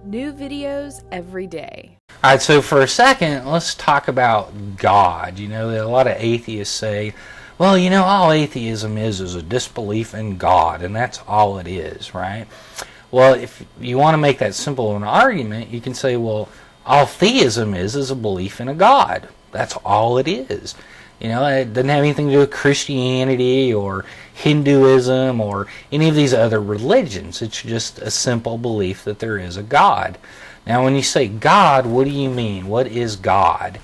New videos every day. Alright, so for a second, let's talk about God. You know, a lot of atheists say, well, you know, all atheism is a disbelief in God, and that's all it is, right? Well, if you want to make that simple of an argument, you can say, well, all theism is a belief in a God. That's all it is. You know, it doesn't have anything to do with Christianity or Hinduism or any of these other religions. It's just a simple belief that there is a God. Now, when you say God, what do you mean? What is God?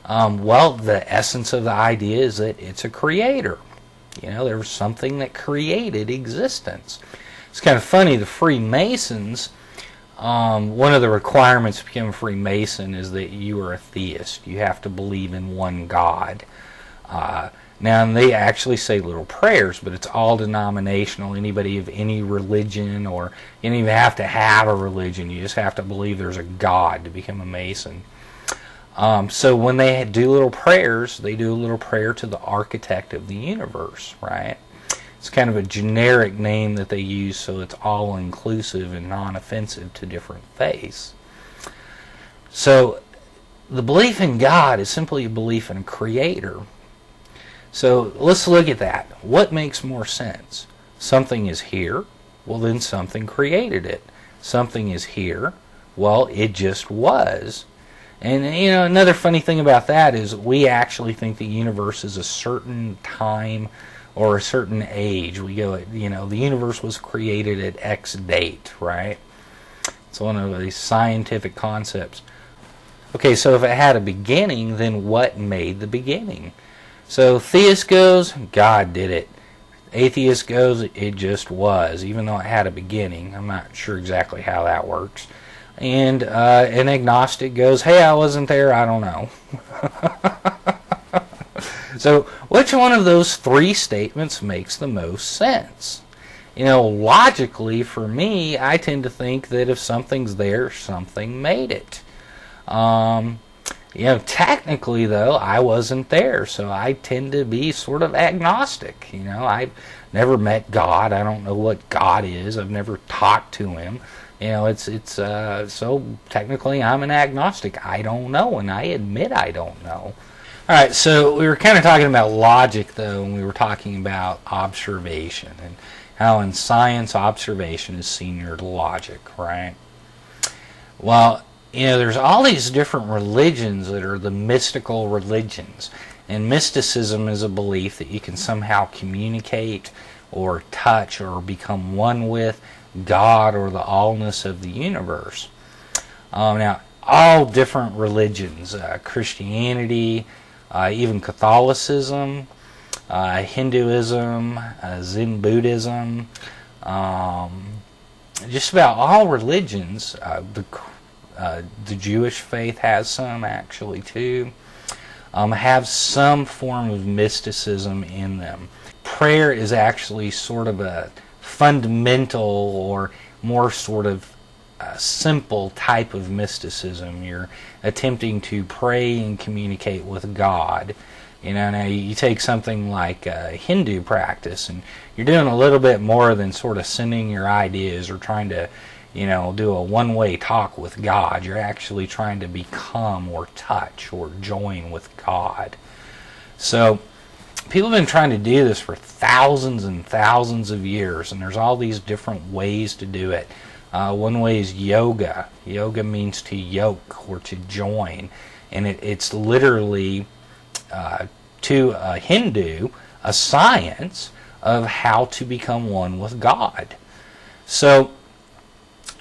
Well, the essence of the idea is that it's a creator. You know, there was something that created existence. It's kind of funny, the Freemasons, one of the requirements to become a Freemason is that you are a theist. You have to believe in one God. Now, they actually say little prayers, but it's all denominational. Anybody of any religion, or you don't even have to have a religion. You just have to believe there's a God to become a Mason. So when they do little prayers, they do a little prayer to the architect of the universe, right? It's kind of a generic name that they use, so it's all-inclusive and non-offensive to different faiths. So the belief in God is simply a belief in a creator. So let's look at that. What makes more sense? Something is here, well then something created it. Something is here, well it just was. And you know, another funny thing about that is we actually think the universe is a certain time or a certain age. We go, you know, the universe was created at X date, right? It's one of these scientific concepts. Okay, so if it had a beginning, then what made the beginning? So theist goes, God did it. Atheist goes, it just was, even though it had a beginning. I'm not sure exactly how that works. And an agnostic goes, hey, I wasn't there, I don't know. So which one of those three statements makes the most sense? You know, logically for me, I tend to think that if something's there, something made it. You know, technically though, I wasn't there, so I tend to be sort of agnostic. You know, I've never met God. I don't know what God is. I've never talked to him. You know, so technically I'm an agnostic. I don't know, and I admit I don't know. All right, so we were kind of talking about logic, though, and we were talking about observation and how in science observation is senior to logic, right? Well, you know, there's all these different religions that are the mystical religions, and mysticism is a belief that you can somehow communicate or touch or become one with God or the allness of the universe. Now, all different religions, Christianity, even Catholicism, Hinduism, Zen Buddhism, just about all religions, the Jewish faith has some actually too, have some form of mysticism in them. Prayer is actually sort of a fundamental or more sort of simple type of mysticism. You're attempting to pray and communicate with God. You know, now you take something like a Hindu practice, and you're doing a little bit more than sort of sending your ideas or trying to, you know, do a one-way talk with God. You're actually trying to become or touch or join with God. So people have been trying to do this for thousands and thousands of years, and there's all these different ways to do it. One way is yoga. Yoga means to yoke or to join, and it's literally, to a Hindu, a science of how to become one with God. So,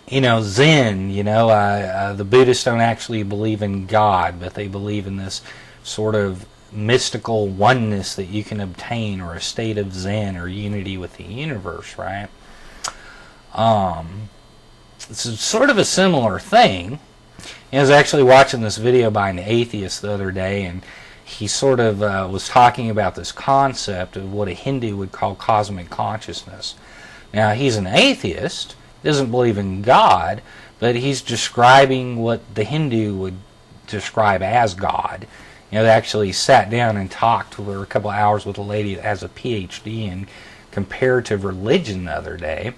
you know, Zen, you know, the Buddhists don't actually believe in God, but they believe in this sort of mystical oneness that you can obtain, or a state of Zen or unity with the universe, right? It's sort of a similar thing. I was actually watching this video by an atheist the other day, and he sort of was talking about this concept of what a Hindu would call cosmic consciousness. Now, he's an atheist, doesn't believe in God, but he's describing what the Hindu would describe as God. You know, they actually sat down and talked for a couple of hours with a lady that has a PhD in comparative religion the other day.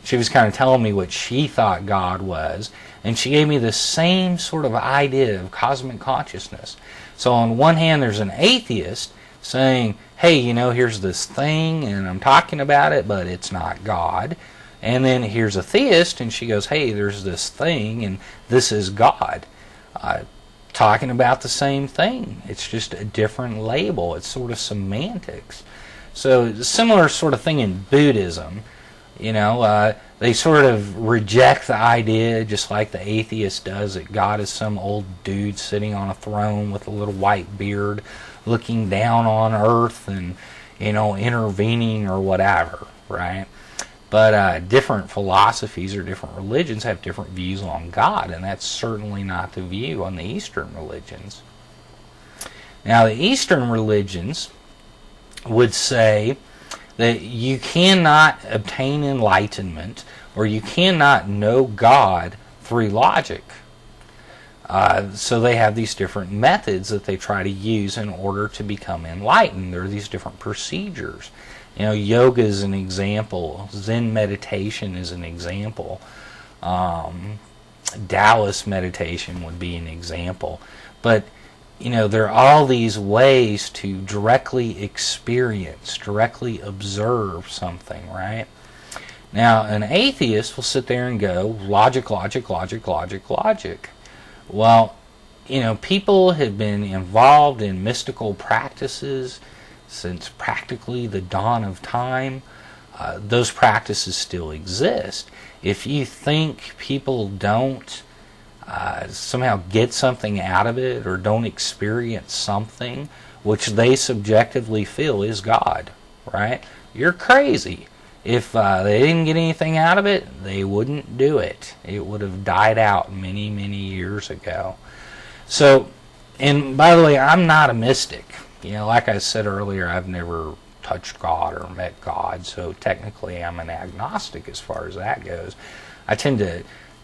she was kind of telling me what she thought God was, and she gave me the same sort of idea of cosmic consciousness. So on one hand, there's an atheist saying, hey, you know, here's this thing, and I'm talking about it, but it's not God. And then here's a theist, and she goes, hey, there's this thing, and this is God. Talking about the same thing. It's just a different label. It's sort of semantics. So similar sort of thing in Buddhism. You know, they sort of reject the idea, just like the atheist does, that God is some old dude sitting on a throne with a little white beard looking down on earth and, you know, intervening or whatever, right? But different philosophies or different religions have different views on God, and that's certainly not the view on the Eastern religions. Now, the Eastern religions would say that you cannot obtain enlightenment or you cannot know God through logic. So they have these different methods that they try to use in order to become enlightened. There are these different procedures. You know, yoga is an example. Zen meditation is an example. Taoist meditation would be an example. But, you know, there are all these ways to directly experience, directly observe something, right? Now, an atheist will sit there and go, logic, logic, logic, logic, logic. Well, you know, people have been involved in mystical practices since practically the dawn of time. Those practices still exist. If you think people don't somehow get something out of it or don't experience something which they subjectively feel is God, right? You're crazy. If they didn't get anything out of it, they wouldn't do it. It would have died out many, many years ago. So, and by the way, I'm not a mystic. You know, like I said earlier, I've never touched God or met God, so technically I'm an agnostic as far as that goes. I tend to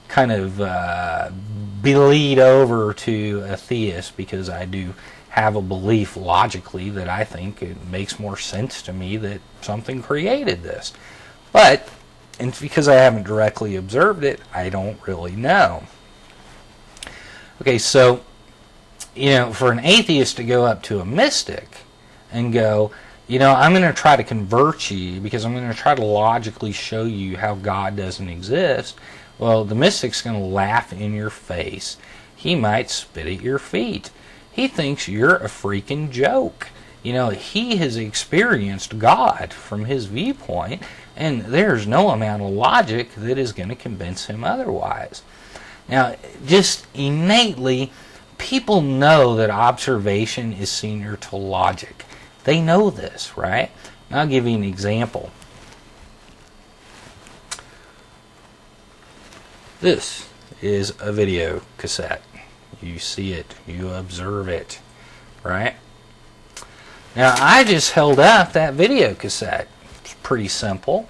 kind of bleed over to a theist because I do have a belief logically that I think it makes more sense to me that something created this. But, and because I haven't directly observed it, I don't really know. Okay, so, you know, for an atheist to go up to a mystic and go, you know, I'm going to try to convert you because I'm going to try to logically show you how God doesn't exist. Well, the mystic's going to laugh in your face. He might spit at your feet. He thinks you're a freaking joke. You know, he has experienced God from his viewpoint, and there's no amount of logic that is going to convince him otherwise. Now, just innately, people know that observation is senior to logic. They know this, right? And I'll give you an example. This is a video cassette. You see it, you observe it, right? Now, I just held up that video cassette. It's pretty simple.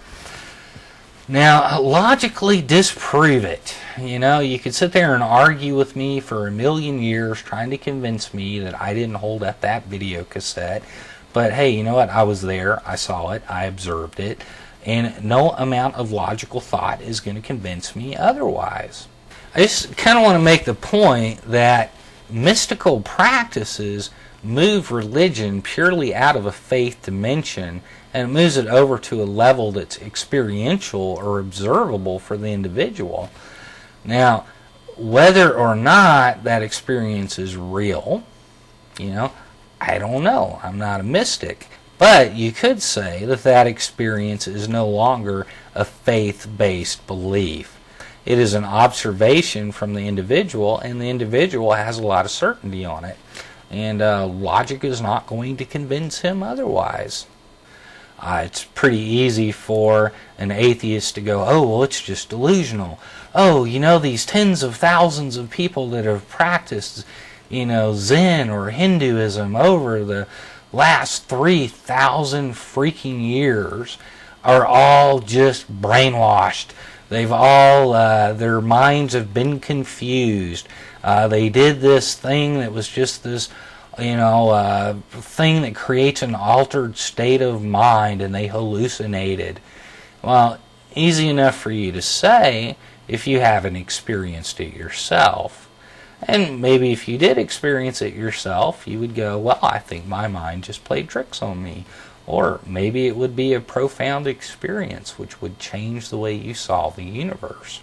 Now, logically disprove it. You know, you could sit there and argue with me for a million years trying to convince me that I didn't hold up that video cassette. But hey, you know what? I was there. I saw it. I observed it. And no amount of logical thought is going to convince me otherwise. I just kind of want to make the point that mystical practices move religion purely out of a faith dimension and it moves it over to a level that's experiential or observable for the individual. Now, whether or not that experience is real, you know, I don't know. I'm not a mystic. But you could say that that experience is no longer a faith-based belief. It is an observation from the individual, and the individual has a lot of certainty on it. And logic is not going to convince him otherwise. It's pretty easy for an atheist to go, oh, well, it's just delusional. Oh, you know, these tens of thousands of people that have practiced, you know, Zen or Hinduism over the last 3,000 freaking years are all just brainwashed. They've all, their minds have been confused. They did this thing that was just this, you know, thing that creates an altered state of mind, and they hallucinated. Well, easy enough for you to say if you haven't experienced it yourself. And maybe if you did experience it yourself, you would go, well, I think my mind just played tricks on me. Or maybe it would be a profound experience which would change the way you saw the universe.